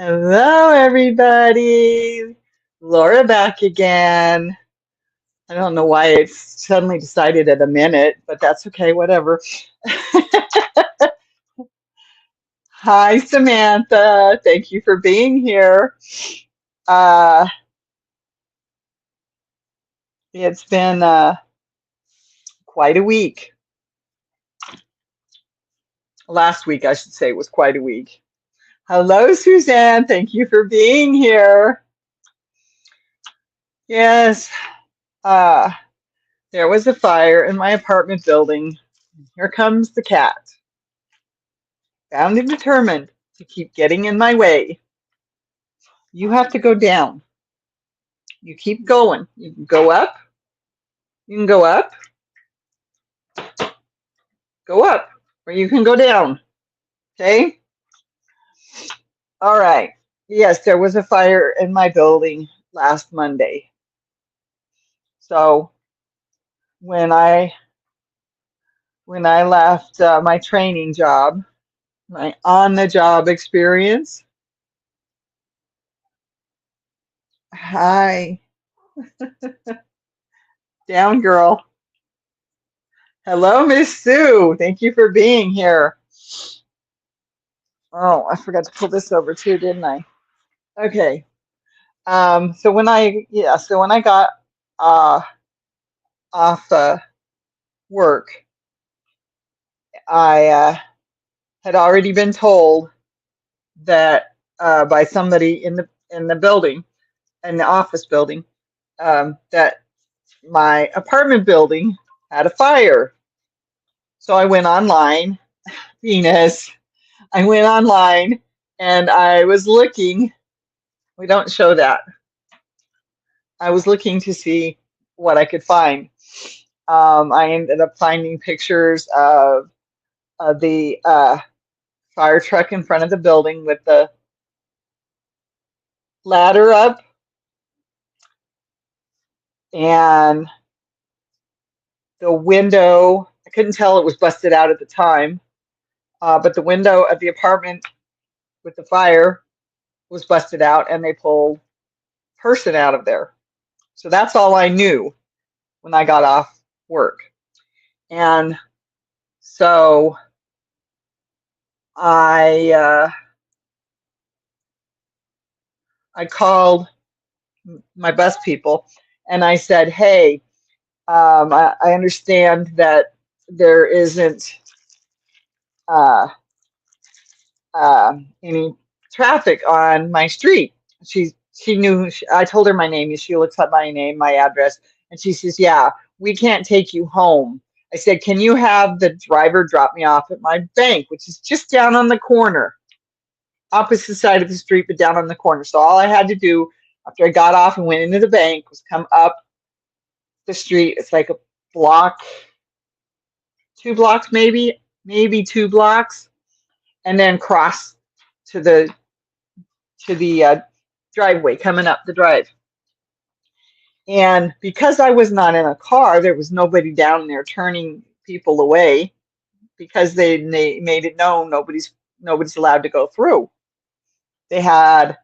Hello, everybody. Laura back again. I don't know why it suddenly decided at a minute, but that's okay, whatever. Hi, Samantha. Thank you for being here. Uh, it's been quite a week. Last week, I should say, was quite a week. Hello, Suzanne. Thank you for being here. Yes, uh, there was a fire in my apartment building. Here comes the cat, bound and determined to keep getting in my way. You have to go down. You keep going. You can go up. You can go up, or you can go down. Okay? All right. Yes, there was a fire in my building last Monday. So when I left my training job, my on-the-job experience, hi, down girl. Hello, Miss Sue. Thank you for being here. Oh, I forgot to pull this over too, didn't I? Okay. So when I got uh, off work, I had already been told that by somebody in the building, in the office building, that my apartment building had a fire. So I went online, Venus. I went online and I was looking. We don't show that. I was looking to see what I could find. I ended up finding pictures of the fire truck in front of the building with the ladder up, and the window. I couldn't tell it was busted out at the time, but the window of the apartment with the fire was busted out, and they pulled a person out of there. So that's all I knew when I got off work. And so I I called my bus people and I said, "Hey, I understand that there isn't uh, any traffic on my street." She knew. I told her my name. She looks up my name, my address, and she says, "Yeah, we can't take you home." I said, "Can you have the driver drop me off at my bank, which is just down on the corner, opposite side of the street, but down on the corner?" So all I had to do after I got off and went into the bank was come up the street. It's like a block, 2 blocks, maybe 2 blocks, and then cross to the driveway coming up the drive. And because I was not in a car, there was nobody down there turning people away because they made it known nobody's allowed to go through. They had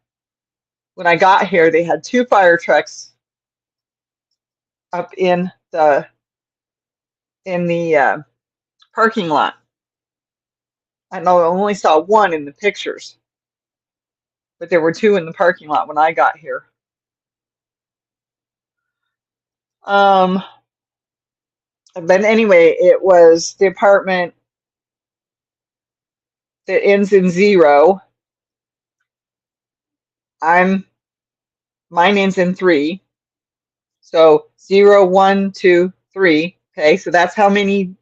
When I got here, they had 2 fire trucks up in the parking lot. I know I only saw one in the pictures, but there were 2 in the parking lot when I got here. Um, but anyway, it was the apartment that ends in 0. I'm Mine ends in 3. So 0, 1, 2, 3. Okay, so that's how many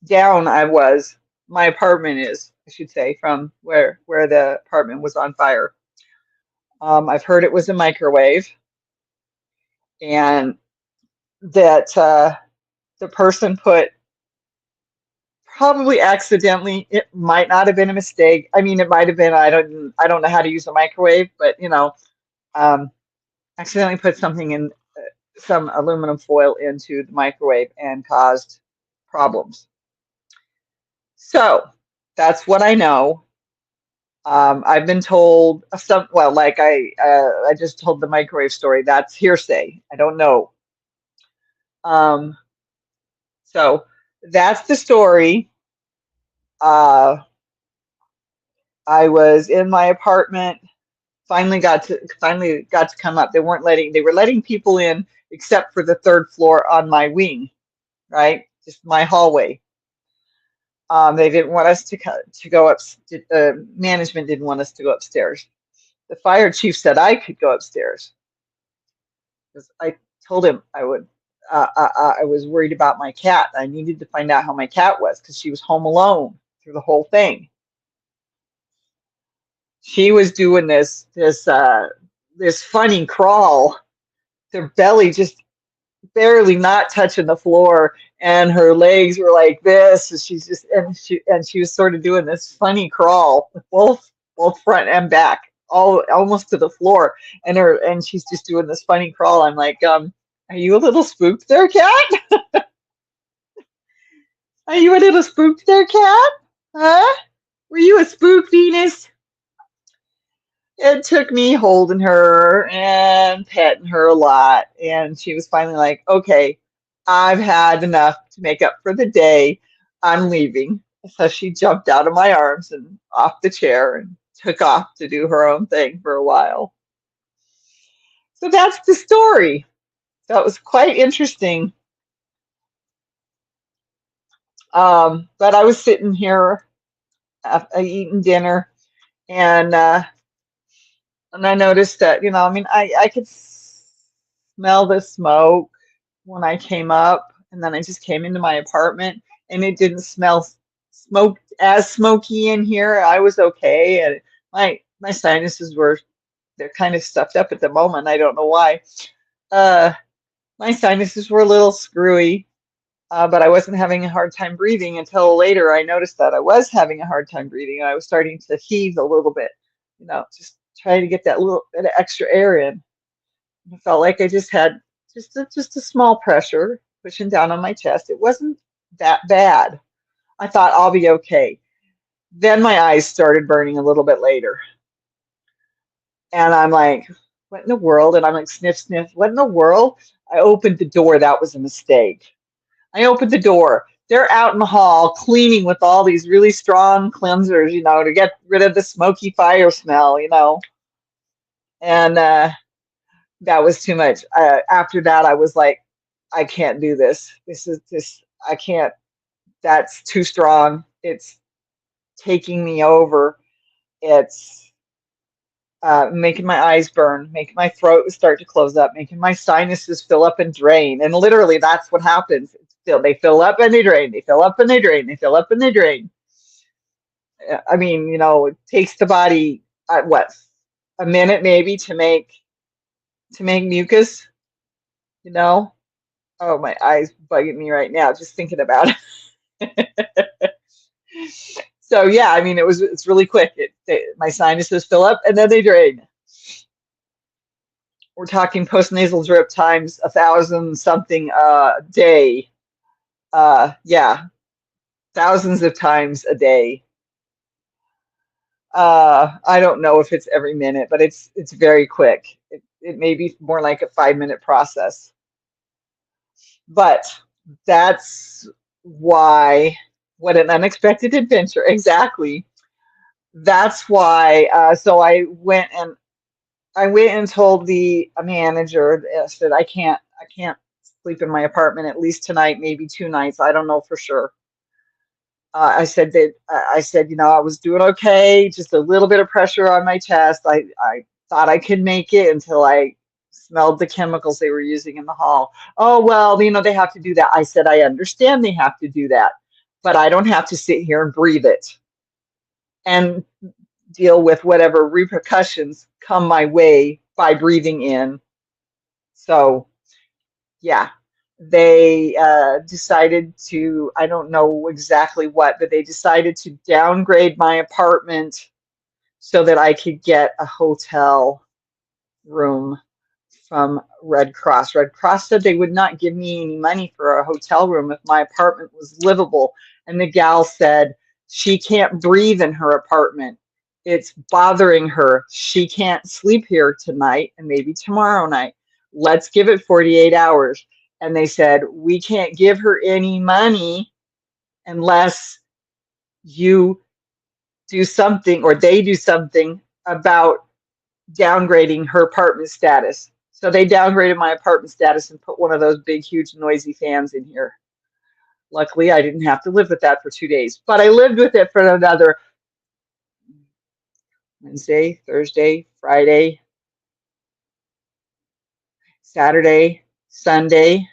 down I was. My apartment is, I should say, from where the apartment was on fire. I've heard it was a microwave, and that the person put, probably accidentally. It might not have been a mistake. I mean, it might have been. I don't know how to use a microwave, but um, accidentally put something in, some aluminum foil into the microwave and caused problems. So that's what I know. I've been told some, well, like I just told the microwave story. That's hearsay. I don't know. Um, so that's the story. Uh, I was in my apartment. Finally got to come up. They were letting people in except for the third floor on my wing, right? Just my hallway. They didn't want us to go up. Management didn't want us to go upstairs. The fire chief said I could go upstairs because I told him I would. I was worried about my cat. I needed to find out how my cat was because she was home alone through the whole thing. She was doing this funny crawl. Her belly just barely not touching the floor, and her legs were like this. And she was sort of doing this funny crawl, both front and back, all almost to the floor. And she's just doing this funny crawl. I'm like, are you a little spooked there, cat? Are you a little spooked there, cat? Huh? Were you a spook, Venus? It took me holding her and petting her a lot. And she was finally like, okay, I've had enough to make up for the day. I'm leaving. So she jumped out of my arms and off the chair and took off to do her own thing for a while. So that's the story. That was quite interesting. But I was sitting here eating dinner, and I noticed that, I mean, I could smell the smoke when I came up, and then I just came into my apartment, and it didn't smell smoky in here. I was okay, and my sinuses they're kind of stuffed up at the moment. I don't know why. Uh, my sinuses were a little screwy, but I wasn't having a hard time breathing until later. I noticed that I was having a hard time breathing, and I was starting to heave a little bit, just trying to get that little bit of extra air in. I felt like I just had just a small pressure pushing down on my chest. It wasn't that bad. I thought I'll be okay. Then my eyes started burning a little bit later. And I'm like, what in the world? And I'm like, sniff, sniff, what in the world? I opened the door. That was a mistake. I opened the door. They're out in the hall cleaning with all these really strong cleansers, to get rid of the smoky fire smell, And that was too much. After that, I was like, I can't do this. I can't. That's too strong. It's taking me over. It's making my eyes burn, making my throat start to close up, making my sinuses fill up and drain. And literally, that's what happens. They fill up and they drain. They fill up and they drain. They fill up and they drain. I mean, it takes the body what, a minute maybe to make mucus. You know. Oh, my eyes bugging me right now just thinking about it. So yeah, I mean, it's really quick. My sinuses fill up and then they drain. We're talking postnasal drip times 1,000 something a day. Yeah, thousands of times a day. I don't know if it's every minute, but it's very quick. It may be more like a 5-minute process. But that's why, what an unexpected adventure. Exactly. That's why. So I went and told the manager. I said I can't sleep in my apartment at least tonight, maybe 2 nights. I don't know for sure. I said, I was doing okay, just a little bit of pressure on my chest. I thought I could make it until I smelled the chemicals they were using in the hall. Oh, well, they have to do that. I said, I understand they have to do that, but I don't have to sit here and breathe it and deal with whatever repercussions come my way by breathing in. So, yeah. They decided to, I don't know exactly what, but they decided to downgrade my apartment so that I could get a hotel room from Red Cross. Red Cross said they would not give me any money for a hotel room if my apartment was livable. And the gal said she can't breathe in her apartment It's bothering her. She can't sleep here tonight and maybe tomorrow night. Let's give it 48 hours. And they said, we can't give her any money unless you do something or they do something about downgrading her apartment status. So they downgraded my apartment status and put one of those big, huge, noisy fans in here. Luckily, I didn't have to live with that for 2 days, but I lived with it for another Wednesday, Thursday, Friday, Saturday, Sunday.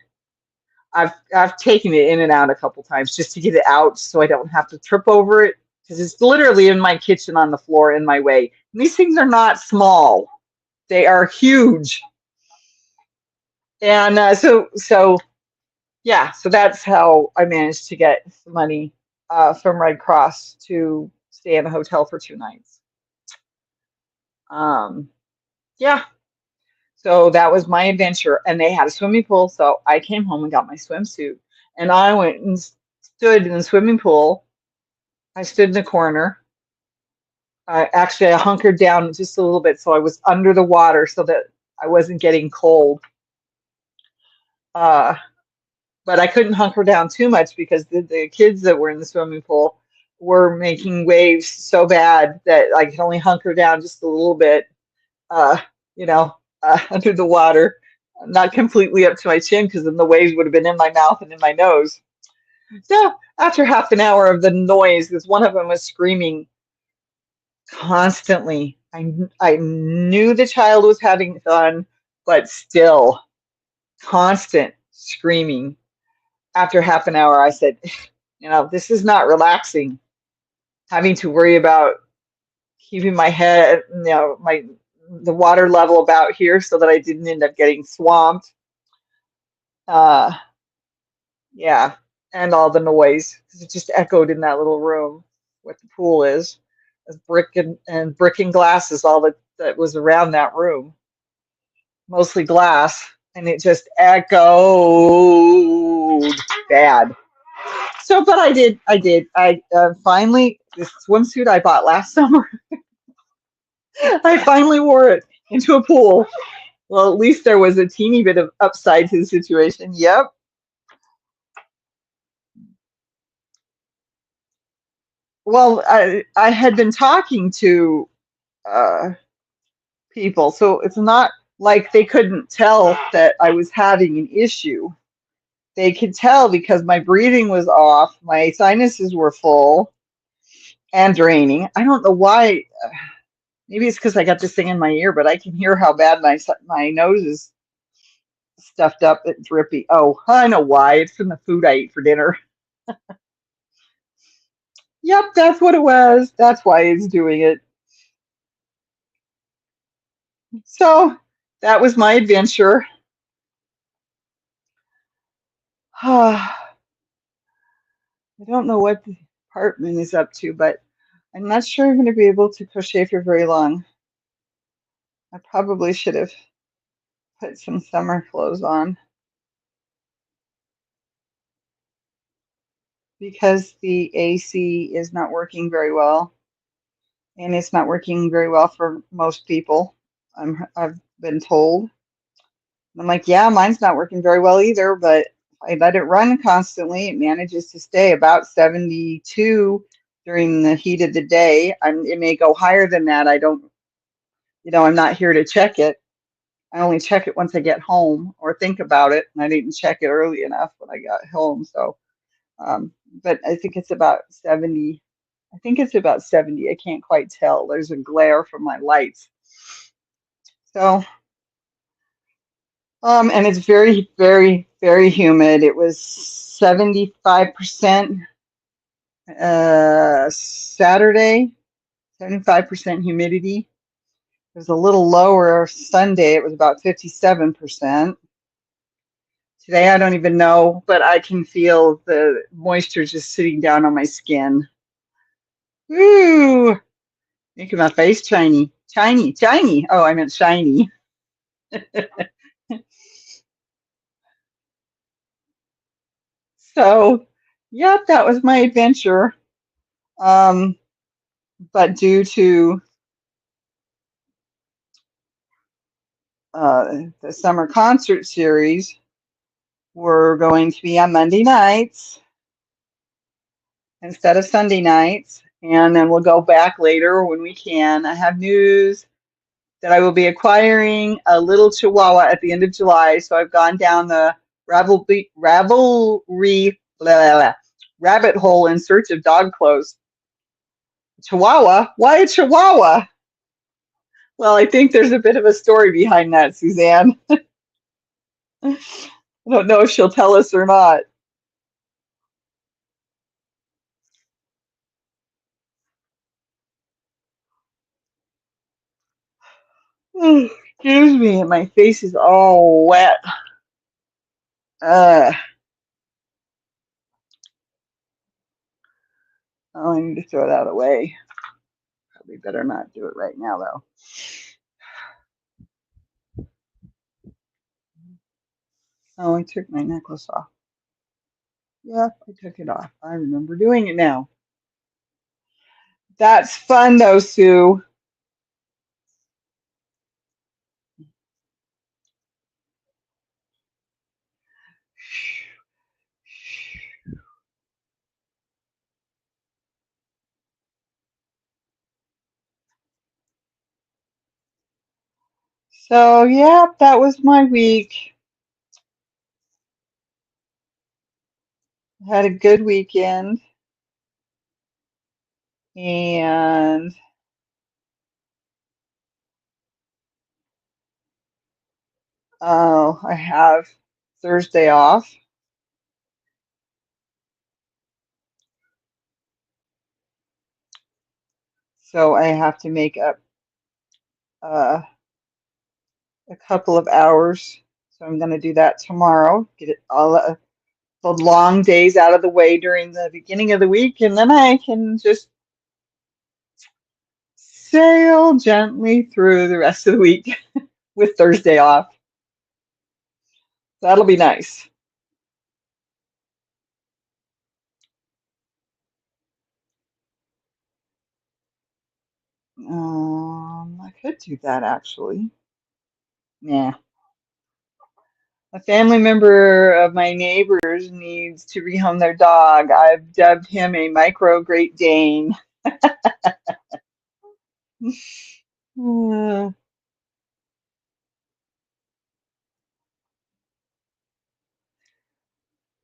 I've taken it in and out a couple times just to get it out so I don't have to trip over it because it's literally in my kitchen on the floor in my way. And these things are not small. They are huge. And yeah, so that's how I managed to get some money from Red Cross to stay in a hotel for 2 nights. Yeah, so that was my adventure. And they had a swimming pool, so I came home and got my swimsuit. And I went and stood in the swimming pool. I stood in the corner. Actually, I hunkered down just a little bit so I was under the water so that I wasn't getting cold. Uh, but I couldn't hunker down too much because the kids that were in the swimming pool were making waves so bad that I could only hunker down just a little bit, uh, under the water, not completely up to my chin because then the waves would have been in my mouth and in my nose. So after half an hour of the noise, because one of them was screaming constantly, I knew the child was having fun, but still constant screaming. After half an hour, I said, this is not relaxing. Having to worry about keeping my head, the water level about here so that I didn't end up getting swamped. Yeah, and all the noise because it just echoed in that little room where the pool is. As brick and brick and glass is all that was around that room, mostly glass, and it just echoed bad. So, but I finally, this swimsuit I bought last summer, I finally wore it into a pool. Well, at least there was a teeny bit of upside to the situation. Yep. Well, I had been talking to uh, people, so it's not like they couldn't tell that I was having an issue. They could tell because my breathing was off, my sinuses were full and draining. I don't know why. Maybe it's because I got this thing in my ear, but I can hear how bad my nose is stuffed up and drippy. Oh, I know why. It's from the food I ate for dinner. Yep, that's what it was. That's why it's doing it. So that was my adventure. I don't know what the apartment is up to, but I'm not sure I'm going to be able to crochet for very long. I probably should have put some summer clothes on because the AC is not working very well, and it's not working very well for most people. I've been told. I'm like, yeah, mine's not working very well either, but I let it run constantly. It manages to stay about 72 during the heat of the day. It may go higher than that. I don't, I'm not here to check it. I only check it once I get home or think about it, and I didn't check it early enough when I got home. So, um, but I think it's about 70. I think it's about 70. I can't quite tell. There's a glare from my lights. So, and it's very, very, very humid. It was 75% Saturday, 75% humidity. It was a little lower Sunday. It was about 57%. Today, I don't even know, but I can feel the moisture just sitting down on my skin. Ooh, making my face shiny. Shiny, shiny. Oh, I meant shiny. So, yep, that was my adventure. Um, but due to the summer concert series, we're going to be on Monday nights instead of Sunday nights, and then we'll go back later when we can. I have news that I will be acquiring a little Chihuahua at the end of July, so I've gone down the Ravelry rabbit hole in search of dog clothes. Chihuahua? Why a Chihuahua? Well, I think there's a bit of a story behind that, Suzanne. I don't know if she'll tell us or not. Excuse me, my face is all wet. Uh, oh, I need to throw that away. Probably better not do it right now, though. Oh, I took my necklace off. Yep, I took it off. I remember doing it now. That's fun, though, Sue. So, yeah, that was my week. Had a good weekend. And I have Thursday off. So I have to make up uh, a couple of hours. So I'm going to do that tomorrow. Get it all the long days out of the way during the beginning of the week, and then I can just sail gently through the rest of the week with Thursday off. That'll be nice. I could do that actually. Yeah. A family member of my neighbors needs to rehome their dog. I've dubbed him a micro Great Dane. Uh,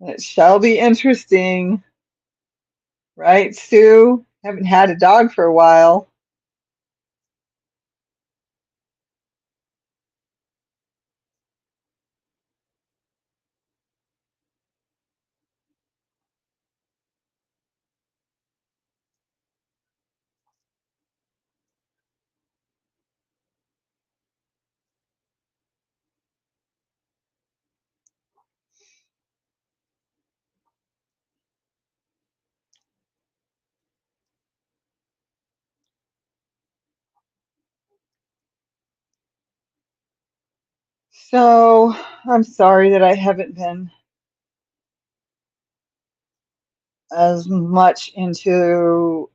it shall be interesting, right, Sue? Haven't had a dog for a while. So I'm sorry that I haven't been as much into.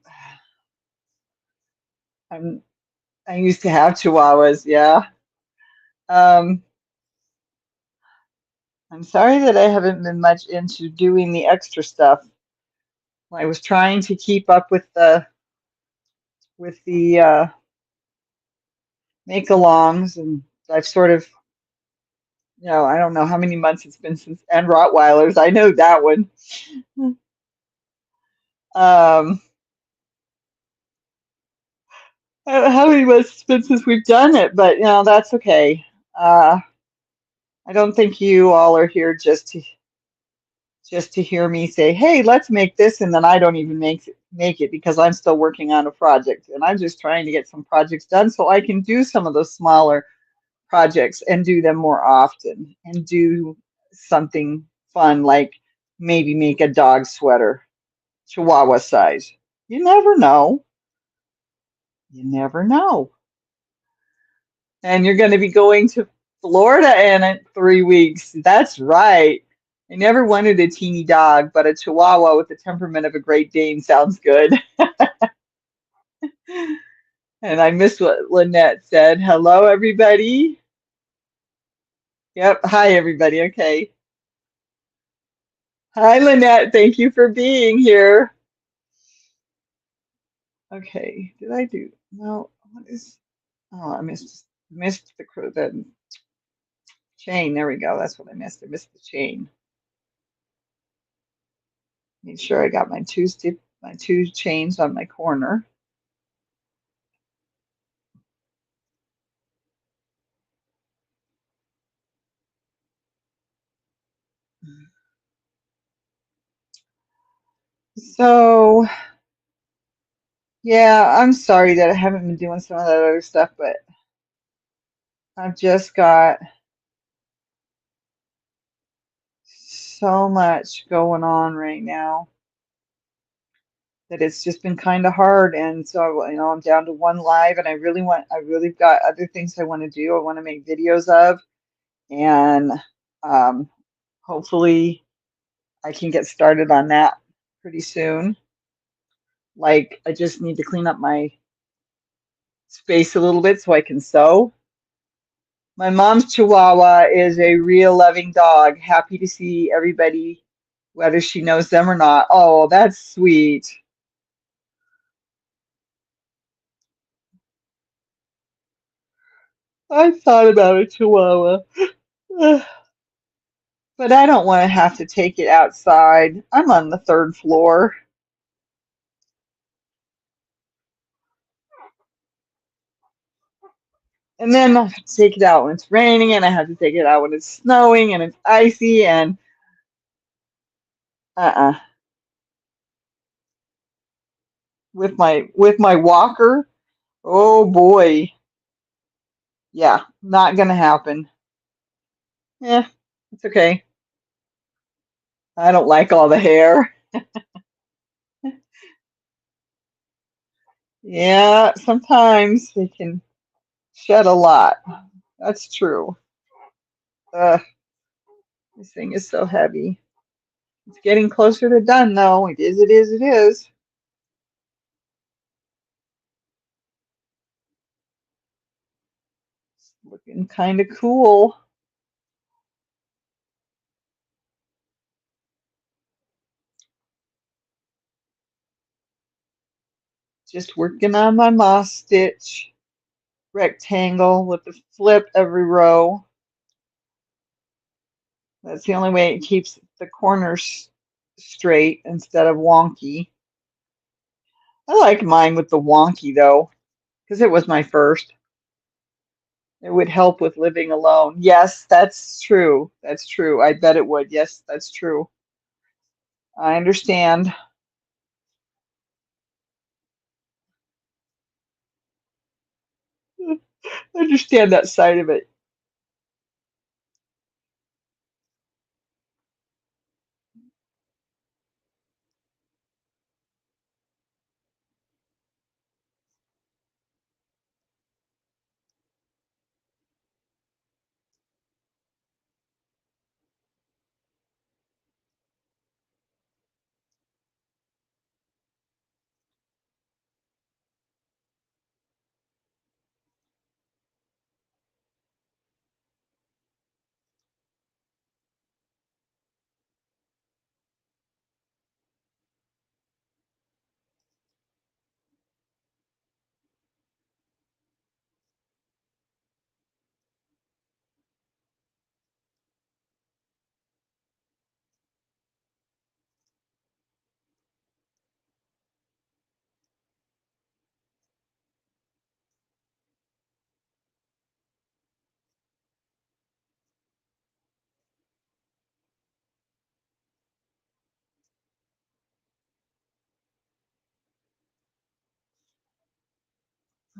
I'm I used to have chihuahuas, yeah. Um, I'm sorry that I haven't been much into doing the extra stuff. I was trying to keep up with the make-alongs, and I've sort of, I don't know how many months it's been since, and Rottweilers. I know that one. Um, I don't know how many months it's been since we've done it, but that's okay. Uh, I don't think you all are here just to hear me say, "Hey, let's make this," and then I don't even make it because I'm still working on a project, and I'm just trying to get some projects done so I can do some of those smaller projects and do them more often and do something fun like maybe make a dog sweater, Chihuahua size. You never know. You never know. And you're going to be going to Florida in 3 weeks. That's right. I never wanted a teeny dog, but a Chihuahua with the temperament of a Great Dane sounds good. And I missed what Lynette said. Hello, everybody. Yep. Hi, everybody. Okay. Hi, Lynette. Thank you for being here. Okay. Did I do? No. What is? Oh, I missed the chain. There we go. That's what I missed. I missed the chain. Made sure I got my two chains on my corner. So yeah, I'm sorry that I haven't been doing some of that other stuff, but I've just got so much going on right now that it's just been kind of hard. And so, I'm down to one live, and I really got other things I want to do. I want to make videos of, and um, hopefully I can get started on that pretty soon. Like, I just need to clean up my space a little bit so I can sew. My mom's Chihuahua is a real loving dog, happy to see everybody, whether she knows them or not. Oh, that's sweet. I thought about a Chihuahua, but I don't want to have to take it outside. I'm on the third floor. And then I have to take it out when it's raining, and I have to take it out when it's snowing and it's icy, and uh-uh. With my walker, oh boy. Yeah, not gonna happen. Yeah, it's okay. I don't like all the hair. Yeah, sometimes they can shed a lot. That's true. Ugh, this thing is so heavy. It's getting closer to done though. It is, it is, it is. It's looking kind of cool. Just working on my moss stitch rectangle with the flip every row. That's the only way it keeps the corners straight instead of wonky. I like mine with the wonky though, because it was my first. It would help with living alone. Yes, that's true. That's true. I bet it would. Yes, that's true. I understand. I understand that side of it.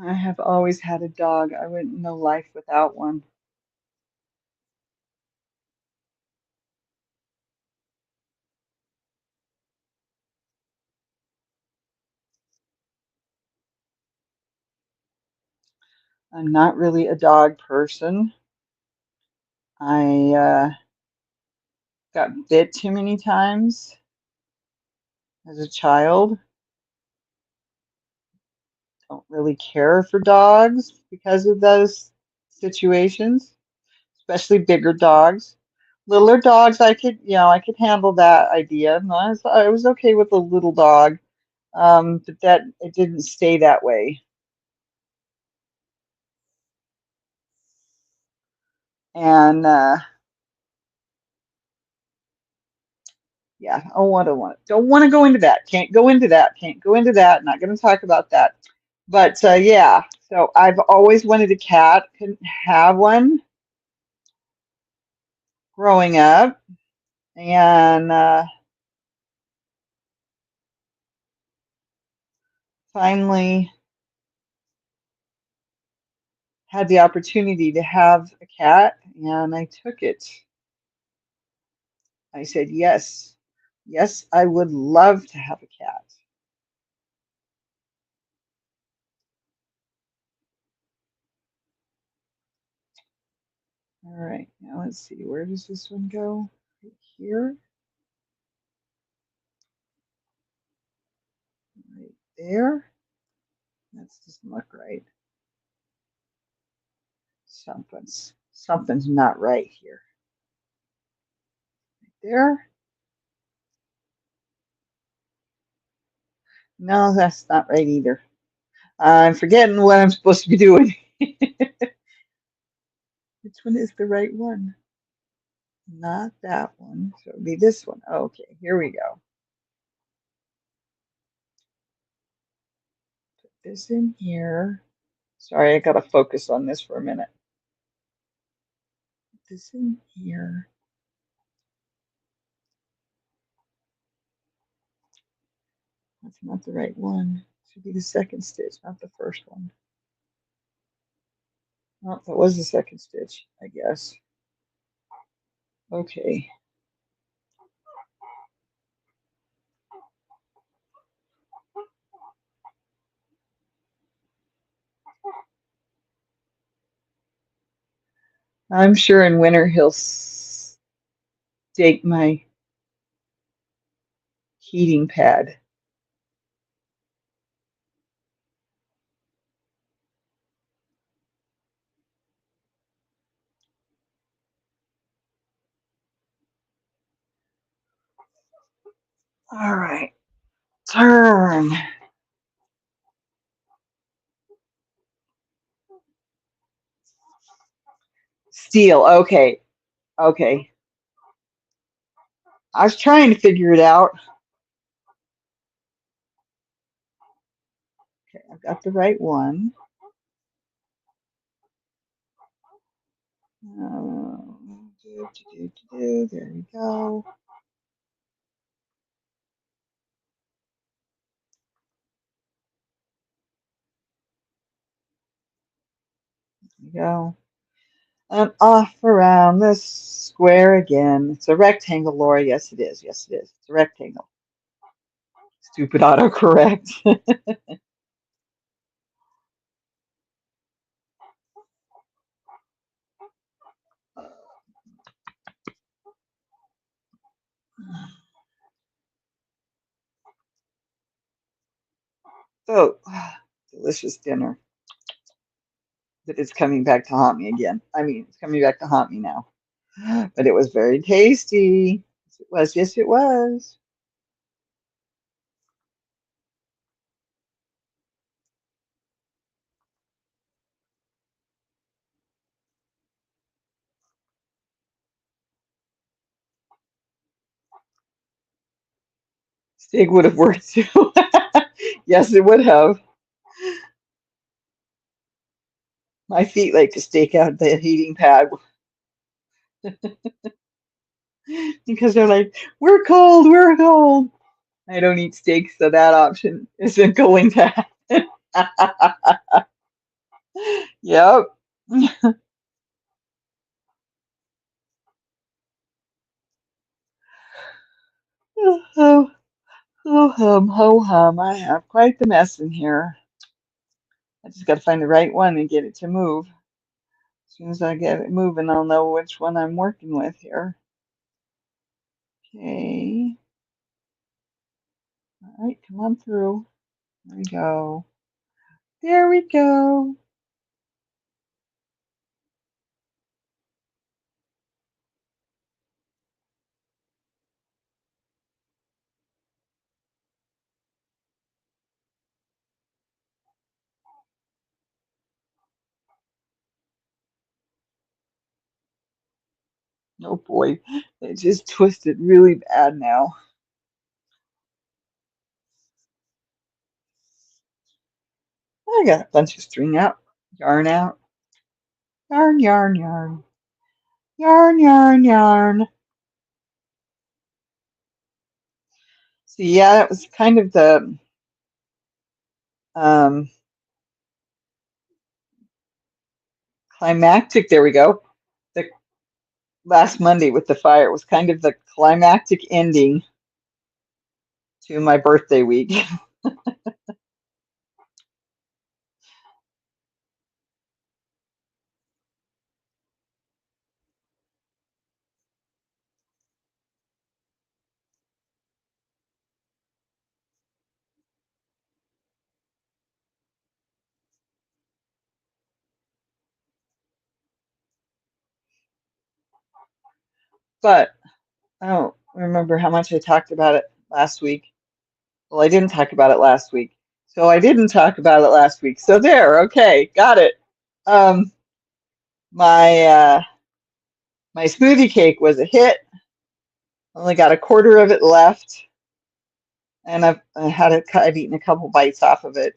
I have always had a dog. I wouldn't know life without one. I'm not really a dog person. I got bit too many times as a child. don't really care for dogs because of those situations, especially bigger dogs. Littler dogs, I could handle that idea. No, I was okay with a little dog, but that it didn't stay that way. And yeah, don't want to go into that. Can't go into that. Can't go into that. Not going to talk about that. But yeah, so I've always wanted a cat. Couldn't have one growing up, and finally had the opportunity to have a cat, and I took it. I said yes, yes, I would love to have a cat. All right, now let's see, where does this one go? Right here, right there. That doesn't look right. Something's not right here. Right there. No, that's not right either. I'm forgetting what I'm supposed to be doing. Which one is the right one? Not that one. So it'll be this one. Okay, here we go. Put this in here. Sorry, I gotta focus on this for a minute. Put this in here. That's not the right one. Should be the second stitch, not the first one. Oh, that was the second stitch, I guess. Okay. I'm sure in winter he'll stake my heating pad. All right. Turn. Steel. Okay. Okay. I was trying to figure it out. Okay, I've got the right one. There we go. There we go. And off around the square again. It's a rectangle, Laura. Yes, it is. Yes, it is. It's a rectangle. Stupid autocorrect. So, delicious dinner that is coming back to haunt me again. I mean, it's coming back to haunt me now. But it was very tasty. Yes, it was. Yes, it was. Steak would have worked too. Yes, it would have. My feet like to stake out the heating pad because they're like, we're cold, we're cold. I don't eat steak, so that option isn't going to happen. Yep. Oh, ho hum, ho hum. I have quite the mess in here. I just got to find the right one and get it to move. As soon as I get it moving, I'll know which one I'm working with here. Okay. All right, come on through. There we go. There we go. Oh boy, it just twisted really bad now. I got a bunch of string out, yarn out, yarn, yarn, yarn, yarn, yarn, yarn. So yeah, that was kind of the um, climactic. There we go. The last Monday with the fire was kind of the climactic ending to my birthday week. But I don't remember how much I talked about it last week. Well, I didn't talk about it last week. So I didn't talk about it last week. So there, okay, got it. Um, my my smoothie cake was a hit. Only got a quarter of it left, and I've eaten a couple bites off of it.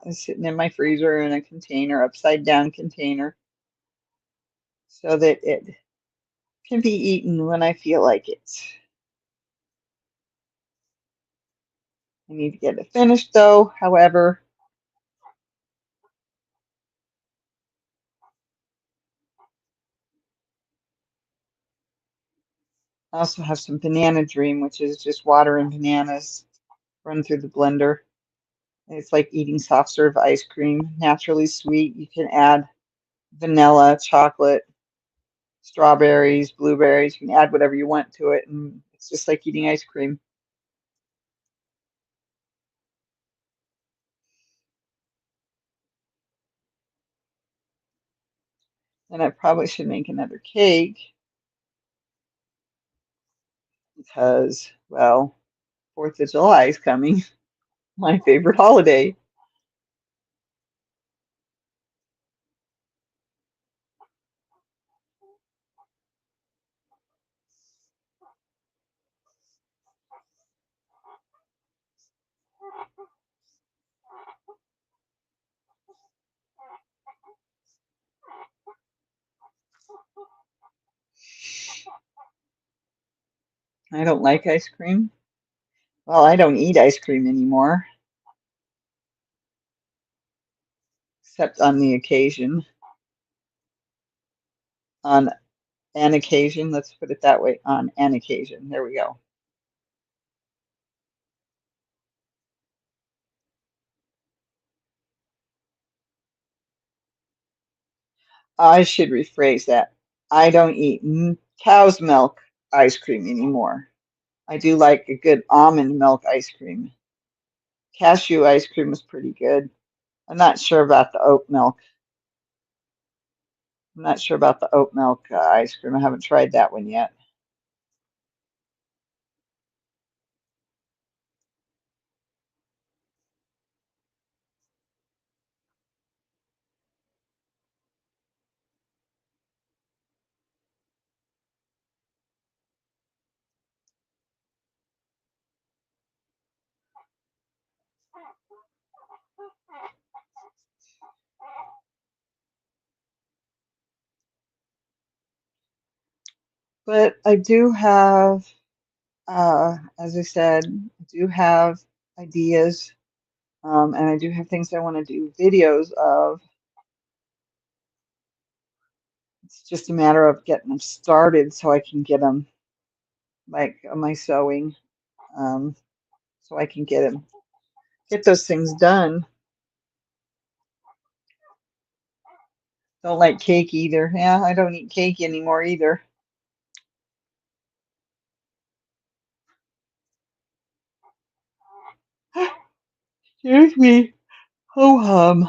It's sitting in my freezer in a container, upside down container, so that it can be eaten when I feel like it. I need to get it finished though. However, I also have some banana dream, which is just water and bananas run through the blender. It's like eating soft serve ice cream, naturally sweet. You can add vanilla, chocolate, strawberries, blueberries. You can add whatever you want to it, and it's just like eating ice cream. And I probably should make another cake because, well, 4th of July is coming, my favorite holiday. I don't like ice cream. Well, I don't eat ice cream anymore, except on the occasion. On an occasion, let's put it that way, on an occasion. There we go. I should rephrase that. I don't eat cow's milk ice cream anymore. I do like a good almond milk ice cream. Cashew ice cream is pretty good. I'm not sure about the oat milk. I'm not sure about the oat milk ice cream. I haven't tried that one yet. But I do have, as I said, I do have ideas, and I do have things I want to do videos of. It's just a matter of getting them started so I can get them, like my sewing, um, so I can get those things done. Don't like cake either. Yeah, I don't eat cake anymore either. Excuse me. Ho hum.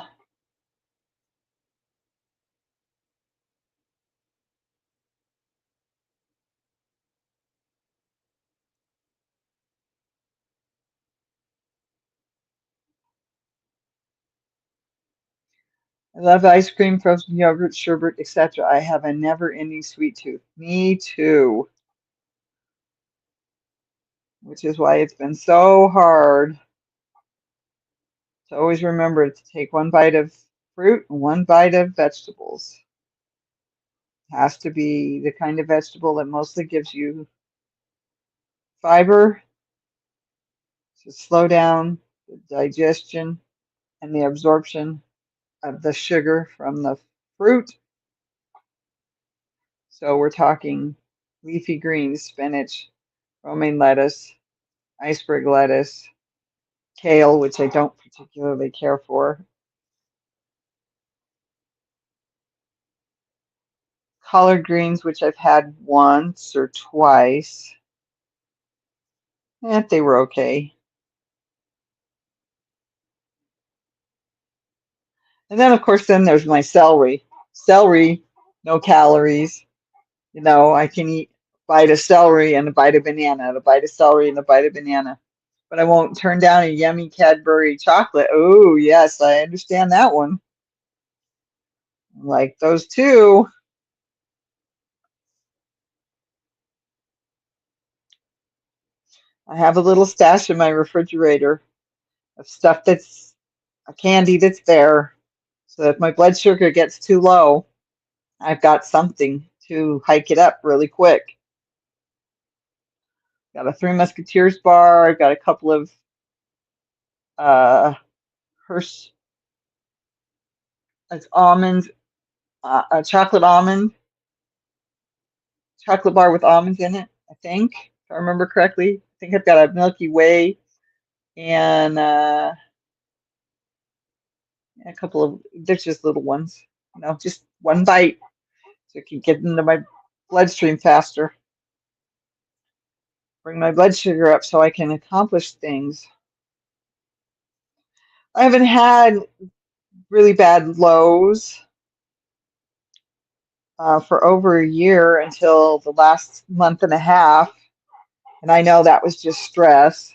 I love ice cream, frozen yogurt, sherbet, etc. I have a never-ending sweet tooth. Me too, which is why it's been so hard to always remember to take one bite of fruit and one bite of vegetables. It has to be the kind of vegetable that mostly gives you fiber to slow down the digestion and the absorption of the sugar from the fruit. So we're talking leafy greens, spinach, romaine lettuce, iceberg lettuce, kale, which I don't particularly care for, collard greens, which I've had once or twice. They were okay. And then, of course, then there's my celery. Celery, no calories. You know, I can eat a bite of celery and a bite of banana, and a bite of celery and a bite of banana. But I won't turn down a yummy Cadbury chocolate. Oh, yes, I understand that one. Like those two. I have a little stash in my refrigerator of stuff that's a candy that's there. So if my blood sugar gets too low, I've got something to hike it up really quick. Got a Three Musketeers bar. I've got a couple of uh, Hershey almonds, a chocolate bar with almonds in it, I think, if I remember correctly. I think I've got a Milky Way and a couple of, there's just little ones, you know, just one bite so it can get into my bloodstream faster, bring my blood sugar up so I can accomplish things. I haven't had really bad lows for over a year until the last month and a half. And I know that was just stress.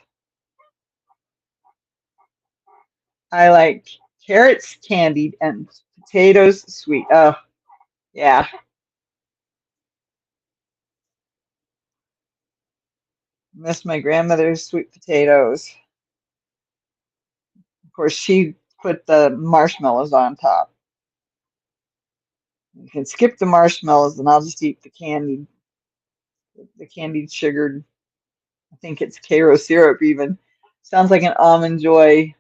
I like carrots candied and potatoes sweet. Oh, yeah. Miss my grandmother's sweet potatoes. Of course, she put the marshmallows on top. You can skip the marshmallows and I'll just eat the candied sugared, I think it's Karo syrup even. Sounds like an almond joy.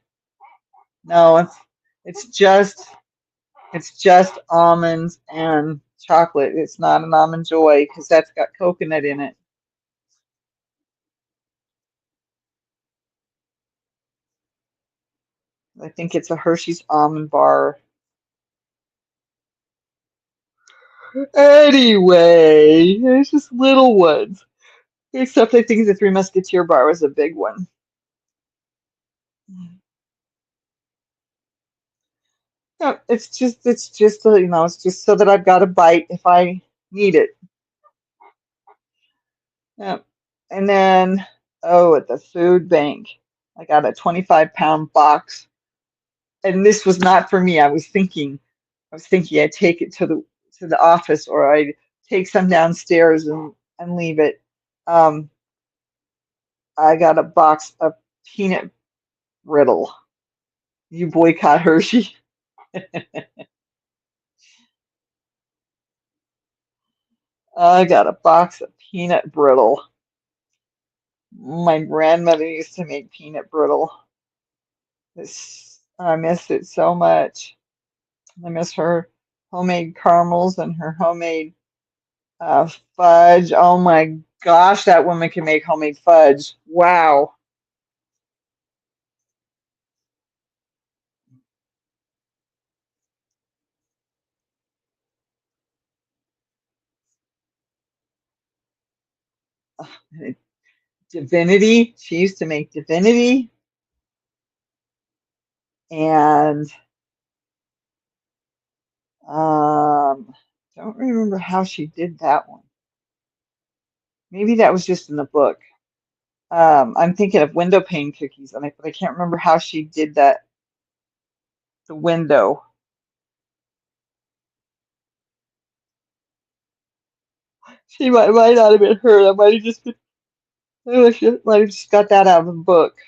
No, it's just it's just almonds and chocolate. It's not an almond joy because that's got coconut in it. I think it's a Hershey's almond bar. Anyway, there's just little ones. Except I think the Three Musketeer bar was a big one. No, it's just you know, it's just so that I've got a bite if I need it. Yeah. And then oh, at the food bank, I got a 25-pound box. And this was not for me. I was thinking I'd take it to the office or I'd take some downstairs and leave it. Um, I got a box of peanut brittle. You boycott Hershey. I got a box of peanut brittle. My grandmother used to make peanut brittle. I miss it so much. I miss her homemade caramels and her homemade uh, fudge. Oh my gosh, that woman can make homemade fudge. Wow. Divinity. She used to make divinity. And don't remember how she did that one. Maybe that was just in the book. I'm thinking of window pane cookies, but I can't remember how she did that. The window. She might not have been her. That might have just been. She might have just got that out of the book.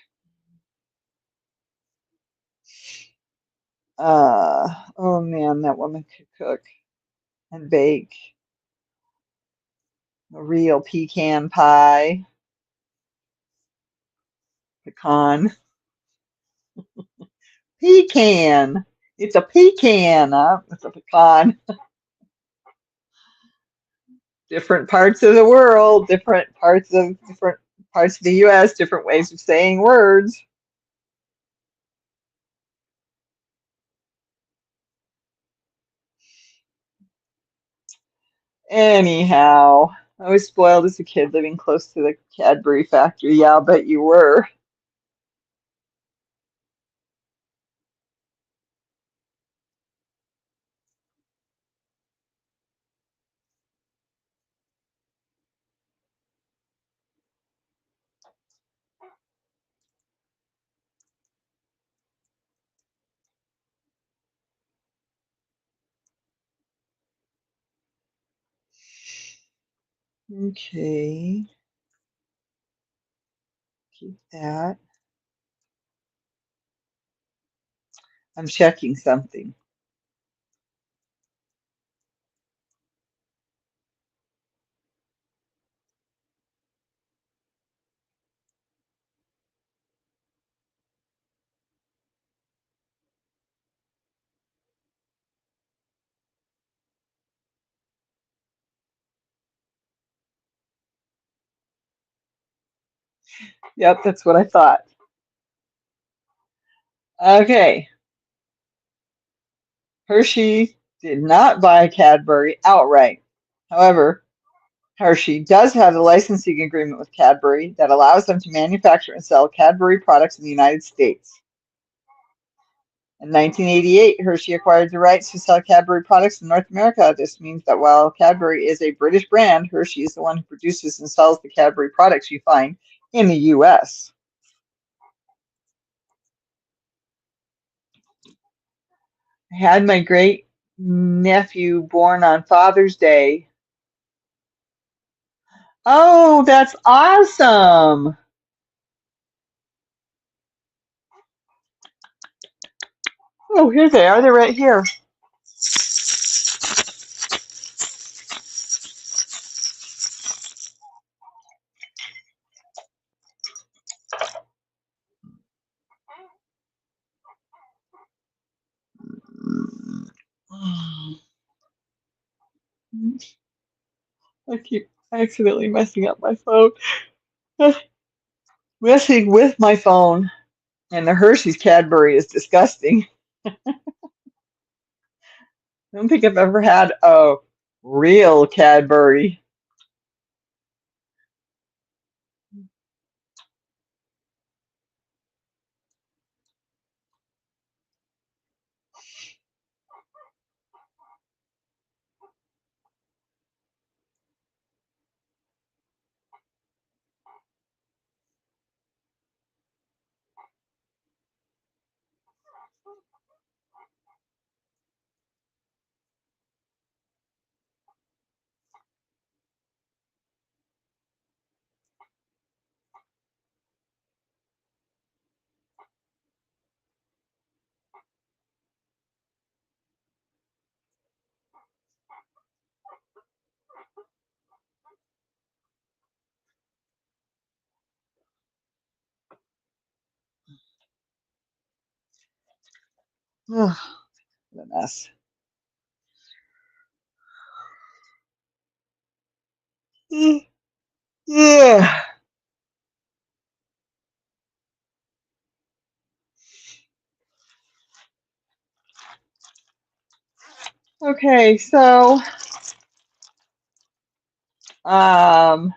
Oh man, that woman could cook and bake. A real pecan pie. Pecan. Pecan. It's a pecan. It's a pecan. Different parts of the world, different parts of the U.S., different ways of saying words. Anyhow, I was spoiled as a kid living close to the Cadbury factory. Yeah, I'll bet you were. Okay, keep that. I'm checking something. Yep, that's what I thought. Okay, Hershey did not buy Cadbury outright. However, Hershey does have a licensing agreement with Cadbury that allows them to manufacture and sell Cadbury products in the United States. In 1988, Hershey acquired the rights to sell Cadbury products in North America. This means that while Cadbury is a British brand, Hershey is the one who produces and sells the Cadbury products you find in the US. I had my great nephew born on Father's Day. Oh, that's awesome. Oh, here they are. They're right here. I keep accidentally messing up my phone. Messing with my phone. And the Hershey's Cadbury is disgusting. I don't think I've ever had a real Cadbury. Ugh, what a mess. Yeah. Okay, so um,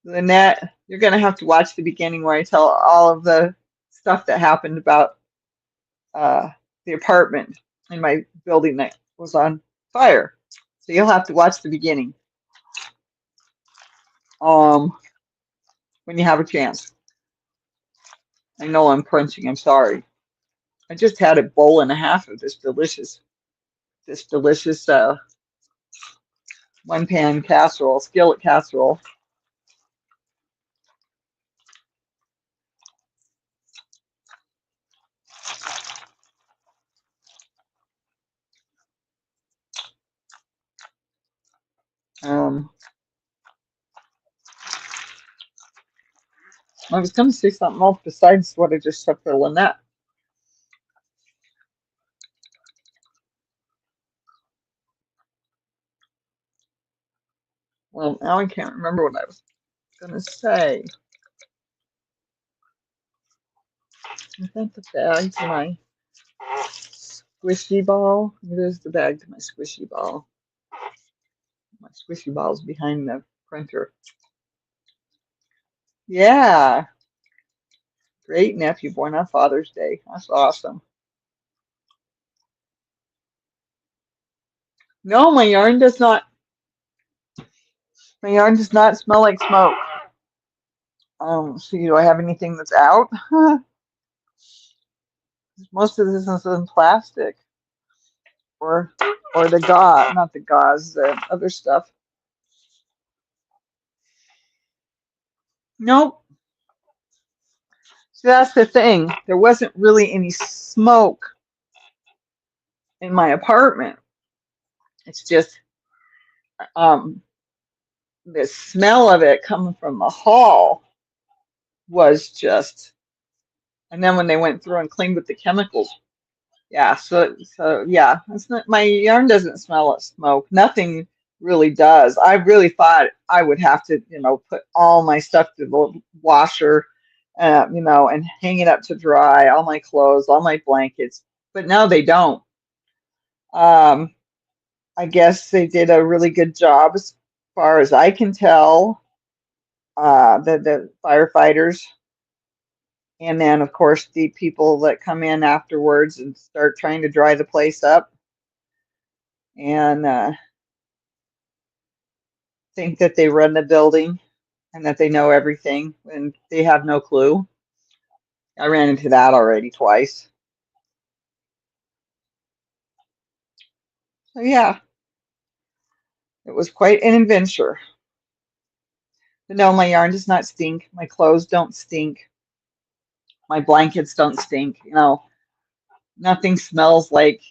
Lynette, you're gonna have to watch the beginning where I tell all of the stuff that happened about uh, the apartment in my building that was on fire. So you'll have to watch the beginning um, when you have a chance. I know I'm crunching. I'm sorry. I just had a bowl and a half of this delicious one pan casserole, skillet casserole. Um, I was going to say something else besides what I just said for Lynette. Well, now I can't remember what I was going to say. I think the bag to my squishy ball. There's the bag to my squishy ball. My squishy ball's behind the printer. Yeah, great nephew born on Father's Day. That's awesome. No, my yarn does not. My yarn does not smell like smoke. See, do I have anything that's out? Most of this is in plastic, or the gauze, not the gauze, the other stuff. Nope. So that's the thing. There wasn't really any smoke in my apartment. It's just the smell of it coming from the hall was just. And then when they went through and cleaned with the chemicals, yeah. So yeah, it's not, my yarn doesn't smell of smoke. Nothing really does. I really thought I would have to, put all my stuff to the washer, and hang it up to dry, all my clothes, all my blankets. But no, they don't. Um, I guess they did a really good job as far as I can tell. The firefighters, and then of course the people that come in afterwards and start trying to dry the place up, and think that they run the building and that they know everything and they have no clue. I ran into that already twice. So yeah, it was quite an adventure. But no, my yarn does not stink. My clothes don't stink. My blankets don't stink. Nothing smells like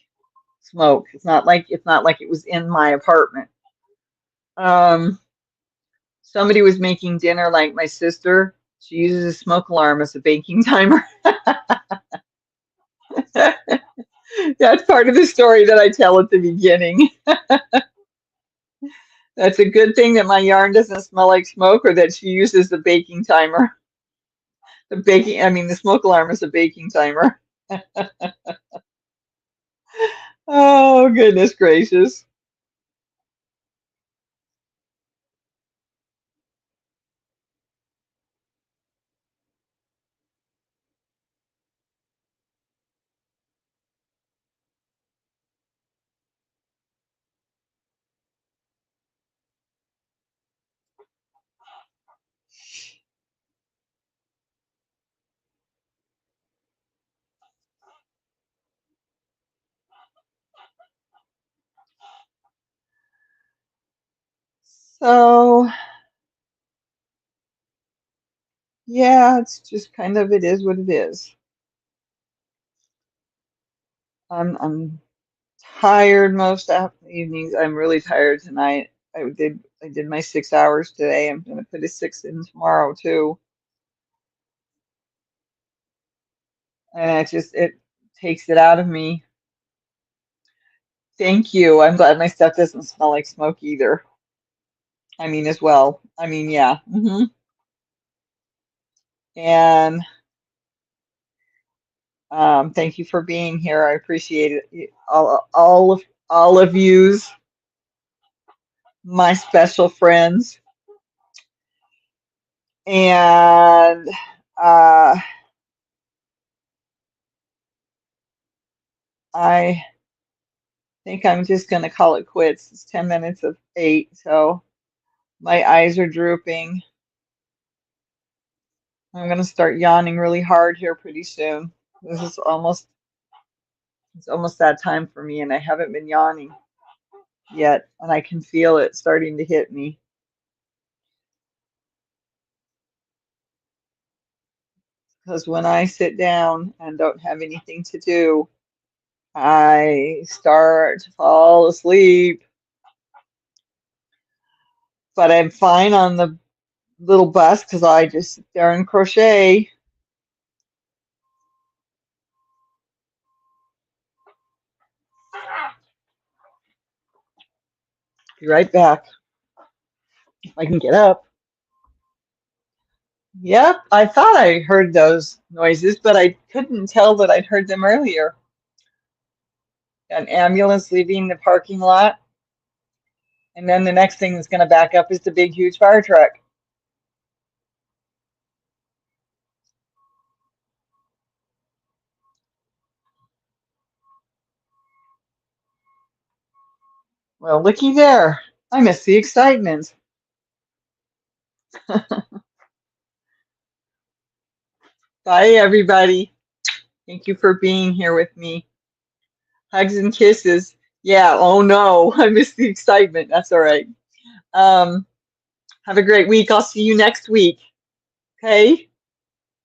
smoke. It's not like it was in my apartment. Um, Somebody was making dinner, like my sister. She uses a smoke alarm as a baking timer. That's part of the story that I tell at the beginning. That's a good thing that my yarn doesn't smell like smoke, or that she uses the baking timer. The smoke alarm is a baking timer. Oh, goodness gracious. So, yeah, it's just kind of, it is what it is. I'm tired most evenings. I'm really tired tonight. I did my 6 hours today. I'm gonna put a six in tomorrow too. And it takes it out of me. Thank you. I'm glad my stuff doesn't smell like smoke either. As well. Yeah. And thank you for being here. I appreciate it. All of yous, my special friends. And uh, I think I'm just going to call it quits. It's 10 minutes of 8, so my eyes are drooping. I'm going to start yawning really hard here pretty soon. This is almost, it's almost that time for me, and I haven't been yawning yet, and I can feel it starting to hit me. Because when I sit down and don't have anything to do, I start to fall asleep. But I'm fine on the little bus because I just sit there and crochet. Be right back. If I can get up. Yep, I thought I heard those noises, but I couldn't tell that I'd heard them earlier. An ambulance leaving the parking lot, and then the next thing that's going to back up is the big, huge fire truck. Well, looky there. I miss the excitement. Bye, everybody. Thank you for being here with me. Hugs and kisses. Yeah, oh no, I missed the excitement. That's all right. Have a great week. I'll see you next week. Okay?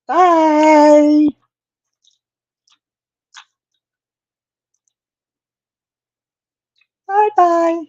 Bye. Bye bye.